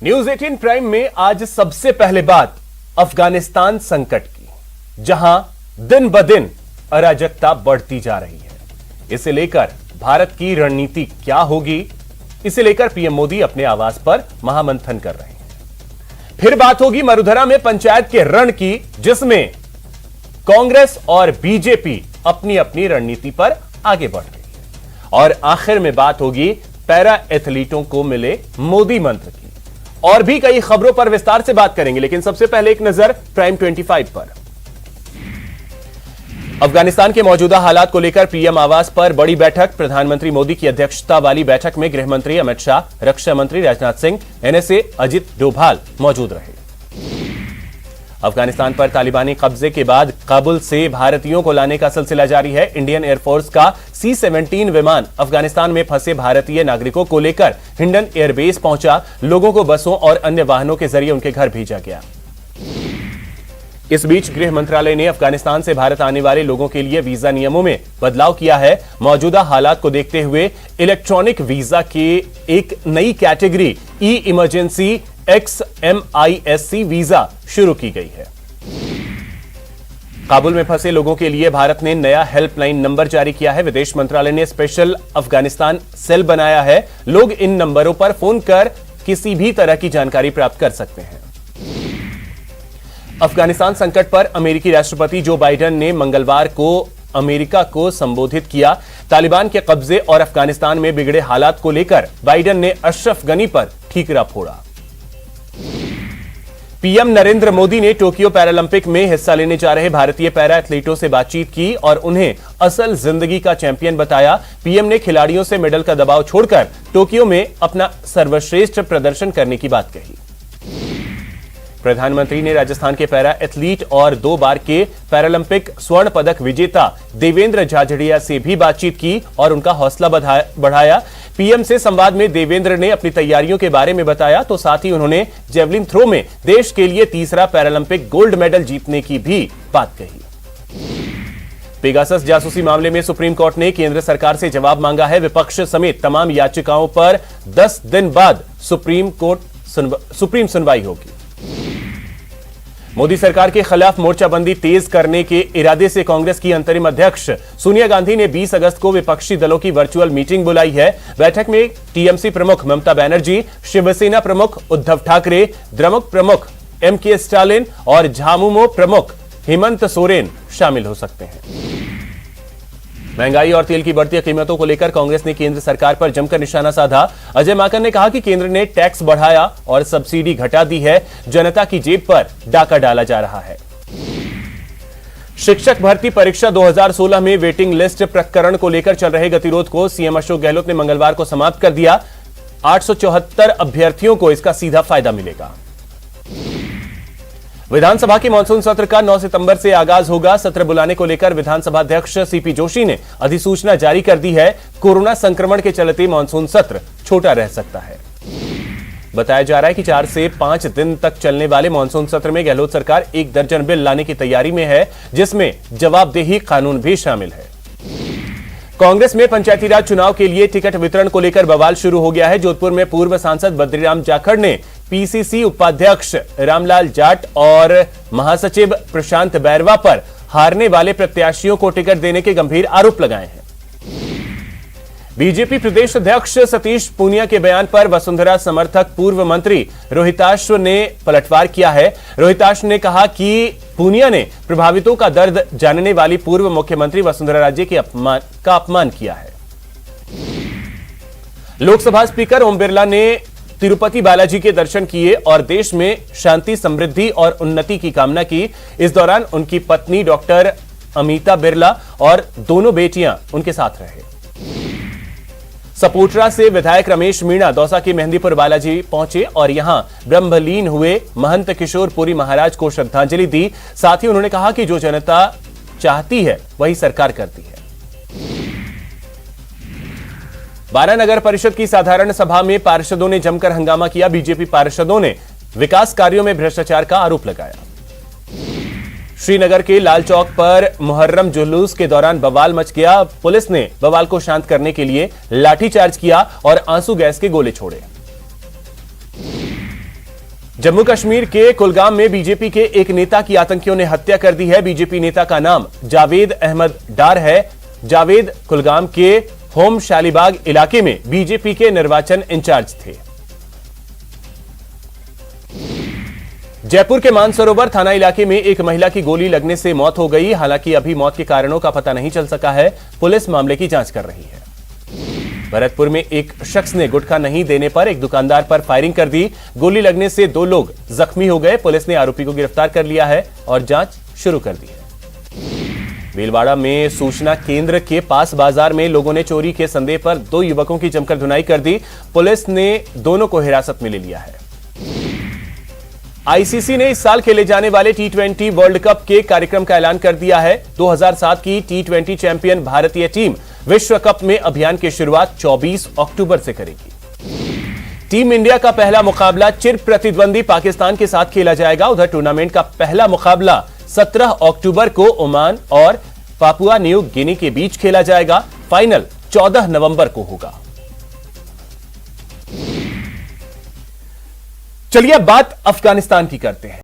News 18 prime में आज सबसे पहले बात अफगानिस्तान संकट की, जहां दिन ब दिन अराजकता बढ़ती जा रही है। इसे लेकर भारत की रणनीति क्या होगी, इसे लेकर पीएम मोदी अपने आवास पर महामंथन कर रहे हैं। फिर बात होगी मरुधरा में पंचायत के रण की, जिसमें कांग्रेस और बीजेपी अपनी अपनी रणनीति पर आगे बढ़ रही है। और आखिर में बात होगी पैरा एथलीटों को मिले मोदी मंत्र की। और भी कई खबरों पर विस्तार से बात करेंगे, लेकिन सबसे पहले एक नजर प्राइम 25 पर। अफगानिस्तान के मौजूदा हालात को लेकर पीएम आवास पर बड़ी बैठक। प्रधानमंत्री मोदी की अध्यक्षता वाली बैठक में गृह मंत्री अमित शाह, रक्षा मंत्री राजनाथ सिंह, एनएसए अजित डोभाल मौजूद रहे। अफगानिस्तान पर तालिबानी कब्जे के बाद काबुल से भारतीयों को लाने का सिलसिला जारी है। इंडियन एयरफोर्स का C-17 विमान अफगानिस्तान में फंसे भारतीय नागरिकों को लेकर हिंडन एयरबेस पहुंचा। लोगों को बसों और अन्य वाहनों के जरिए उनके घर भेजा गया। इस बीच गृह मंत्रालय ने अफगानिस्तान से भारत आने वाले लोगों के लिए वीजा नियमों में बदलाव किया है। मौजूदा हालात को देखते हुए इलेक्ट्रॉनिक वीजा की एक नई कैटेगरी ई इमरजेंसी XMISC वीजा शुरू की गई है। काबुल में फंसे लोगों के लिए भारत ने नया हेल्पलाइन नंबर जारी किया है। विदेश मंत्रालय ने स्पेशल अफगानिस्तान सेल बनाया है। लोग इन नंबरों पर फोन कर किसी भी तरह की जानकारी प्राप्त कर सकते हैं। अफगानिस्तान संकट पर अमेरिकी राष्ट्रपति जो बाइडेन ने मंगलवार को अमेरिका को संबोधित किया। तालिबान के कब्जे और अफगानिस्तान में बिगड़े हालात को लेकर बाइडेन ने अशरफ गनी पर ठीकरा फोड़ा। पीएम नरेंद्र मोदी ने टोक्यो पैरालंपिक में हिस्सा लेने जा रहे भारतीय पैरा एथलीटों से बातचीत की और उन्हें असल जिंदगी का चैंपियन बताया। पीएम ने खिलाड़ियों से मेडल का दबाव छोड़कर टोक्यो में अपना सर्वश्रेष्ठ प्रदर्शन करने की बात कही। प्रधानमंत्री ने राजस्थान के पैरा एथलीट और 2 बार के पैरालंपिक स्वर्ण पदक विजेता देवेंद्र झाझड़िया से भी बातचीत की और उनका हौसला बढ़ाया। पीएम से संवाद में देवेंद्र ने अपनी तैयारियों के बारे में बताया, तो साथ ही उन्होंने जेवलिन थ्रो में देश के लिए तीसरा पैरालंपिक गोल्ड मेडल जीतने की भी बात कही। पेगासस जासूसी मामले में सुप्रीम कोर्ट ने केंद्र सरकार से जवाब मांगा है। विपक्ष समेत तमाम याचिकाओं पर 10 दिन बाद सुप्रीम सुनवाई होगी। मोदी सरकार के खिलाफ मोर्चाबंदी तेज करने के इरादे से कांग्रेस की अंतरिम अध्यक्ष सोनिया गांधी ने 20 अगस्त को विपक्षी दलों की वर्चुअल मीटिंग बुलाई है। बैठक में टीएमसी प्रमुख ममता बनर्जी, शिवसेना प्रमुख उद्धव ठाकरे, द्रमुक प्रमुख MK स्टालिन और झामुमो प्रमुख हेमंत सोरेन शामिल हो सकते हैं। महंगाई और तेल की बढ़ती कीमतों को लेकर कांग्रेस ने केंद्र सरकार पर जमकर निशाना साधा। अजय माकन ने कहा कि केंद्र ने टैक्स बढ़ाया और सब्सिडी घटा दी है। जनता की जेब पर डाका डाला जा रहा है। शिक्षक भर्ती परीक्षा 2016 में वेटिंग लिस्ट प्रकरण को लेकर चल रहे गतिरोध को सीएम अशोक गहलोत ने मंगलवार को समाप्त कर दिया। 874 अभ्यर्थियों को इसका सीधा फायदा मिलेगा। विधानसभा के मानसून सत्र का 9 सितंबर से आगाज होगा। सत्र बुलाने को लेकर विधानसभा अध्यक्ष सीपी जोशी ने अधिसूचना जारी कर दी है। कोरोना संक्रमण के चलते मानसून सत्र छोटा रह सकता है। बताया जा रहा है कि 4 से 5 दिन तक चलने वाले मानसून सत्र में गहलोत सरकार 1 दर्जन बिल लाने की तैयारी में है, जिसमें जवाबदेही कानून भी शामिल है। कांग्रेस में पंचायती राज चुनाव के लिए टिकट वितरण को लेकर बवाल शुरू हो गया है। जोधपुर में पूर्व सांसद बद्रीराम जाखड़ ने पीसीसी उपाध्यक्ष रामलाल जाट और महासचिव प्रशांत बैरवा पर हारने वाले प्रत्याशियों को टिकट देने के गंभीर आरोप लगाए हैं। बीजेपी प्रदेश अध्यक्ष सतीश पूनिया के बयान पर वसुंधरा समर्थक पूर्व मंत्री रोहिताश्व ने पलटवार किया है। रोहिताश्व ने कहा कि पूनिया ने प्रभावितों का दर्द जानने वाली पूर्व मुख्यमंत्री वसुंधरा राजे के अपमान किया है। लोकसभा स्पीकर ओम बिरला ने तिरुपति बालाजी के दर्शन किए और देश में शांति, समृद्धि और उन्नति की कामना की। इस दौरान उनकी पत्नी डॉक्टर अमिता बिरला और दोनों बेटियां उनके साथ रहे। सपोटरा से विधायक रमेश मीणा दौसा के मेहंदीपुर बालाजी पहुंचे और यहां ब्रह्मलीन हुए महंत किशोर पुरी महाराज को श्रद्धांजलि दी। साथ ही उन्होंने कहा कि जो जनता चाहती है वही सरकार करती है। 12 नगर परिषद की साधारण सभा में पार्षदों ने जमकर हंगामा किया। बीजेपी पार्षदों ने विकास कार्यों में भ्रष्टाचार का आरोप लगाया। श्रीनगर के लाल चौक पर मुहर्रम जुलूस के दौरान बवाल मच गया। पुलिस ने बवाल को शांत करने के लिए लाठीचार्ज किया और आंसू गैस के गोले छोड़े। जम्मू कश्मीर के कुलगाम में बीजेपी के एक नेता की आतंकियों ने हत्या कर दी है। बीजेपी नेता का नाम जावेद अहमद डार है। जावेद कुलगाम के होम शालीबाग इलाके में बीजेपी के निर्वाचन इंचार्ज थे। जयपुर के मानसरोवर थाना इलाके में एक महिला की गोली लगने से मौत हो गई। हालांकि अभी मौत के कारणों का पता नहीं चल सका है। पुलिस मामले की जांच कर रही है। भरतपुर में एक शख्स ने गुटखा नहीं देने पर एक दुकानदार पर फायरिंग कर दी। गोली लगने से 2 लोग जख्मी हो गए। पुलिस ने आरोपी को गिरफ्तार कर लिया है और जांच शुरू कर दी है। भीलवाड़ा में सूचना केंद्र के पास बाजार में लोगों ने चोरी के संदेह पर 2 युवकों की जमकर धुनाई कर दी। पुलिस ने दोनों को हिरासत में ले लिया है। आईसीसी ने इस साल खेले जाने वाले T20 वर्ल्ड कप के कार्यक्रम का ऐलान कर दिया है। 2007 की T20 चैंपियन भारतीय टीम विश्व कप में अभियान की शुरुआत 24 अक्टूबर से करेगी। टीम इंडिया का पहला मुकाबला चिर प्रतिद्वंदी पाकिस्तान के साथ खेला जाएगा। उधर टूर्नामेंट का पहला मुकाबला 17 अक्टूबर को ओमान और पापुआ न्यू गिनी के बीच खेला जाएगा। फाइनल 14 नवंबर को होगा। चलिए अब बात अफगानिस्तान की करते हैं।